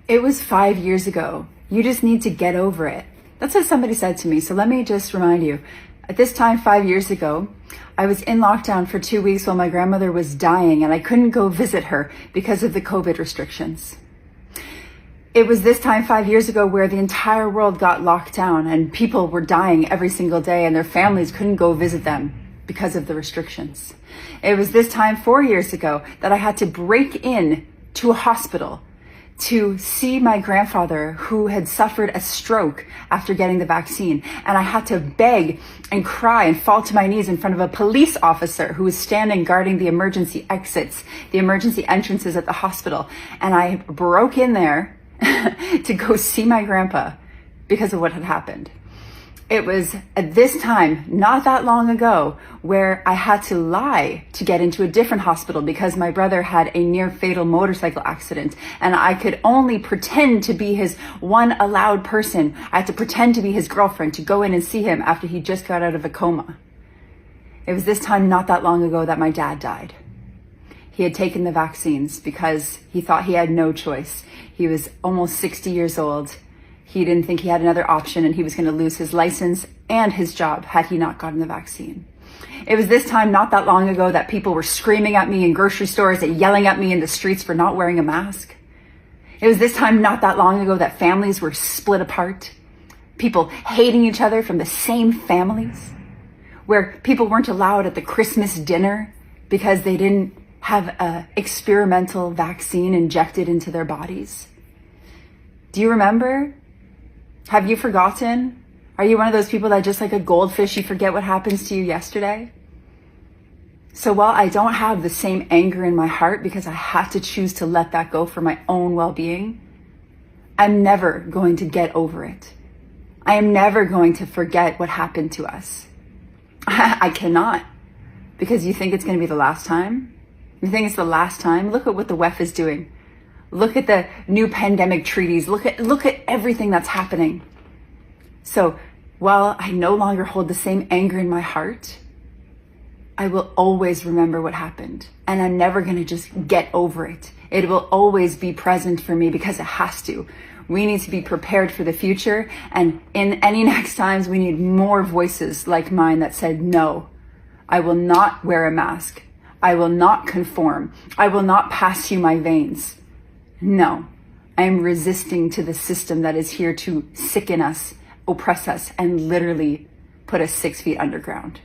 It was 5 years ago. You just need to get over it. That's what somebody said to me. So let me just remind you. At this time, 5 years ago, I was in lockdown for 2 weeks while my grandmother was dying and I couldn't go visit her because of the COVID restrictions. It was this time 5 years ago where the entire world got locked down and people were dying every single day and their families couldn't go visit them because of the restrictions. It was this time 4 years ago that I had to break in to a hospital to see my grandfather who had suffered a stroke after getting the vaccine. And I had to beg and cry and fall to my knees in front of a police officer who was standing guarding the emergency exits, the emergency entrances at the hospital. And I broke in there to go see my grandpa because of what had happened. It was at this time, not that long ago, where I had to lie to get into a different hospital because my brother had a near fatal motorcycle accident and I could only pretend to be his one allowed person. I had to pretend to be his girlfriend to go in and see him after he just got out of a coma. It was this time not that long ago that my dad died. He had taken the vaccines because he thought he had no choice. He was almost 60 years old. He didn't think he had another option and he was going to lose his license and his job had he not gotten the vaccine. It was this time not that long ago that people were screaming at me in grocery stores and yelling at me in the streets for not wearing a mask. It was this time not that long ago that families were split apart, people hating each other from the same families, where people weren't allowed at the Christmas dinner because they didn't have an experimental vaccine injected into their bodies. Do you remember? Have you forgotten? Are you one of those people that just like a goldfish, you forget what happens to you yesterday? So while I don't have the same anger in my heart because I had to choose to let that go for my own well-being, I'm never going to get over it. I am never going to forget what happened to us. I cannot. Because you think it's going to be the last time? You think it's the last time? Look at what the WEF is doing. Look at the new pandemic treaties. Look at everything that's happening. So while I no longer hold the same anger in my heart, I will always remember what happened. And I'm never going to just get over it. It will always be present for me because it has to. We need to be prepared for the future. And in any next times, we need more voices like mine that said, no, I will not wear a mask. I will not conform. I will not pass you my veins. No, I am resisting to the system that is here to sicken us, oppress us, and literally put us 6 feet underground.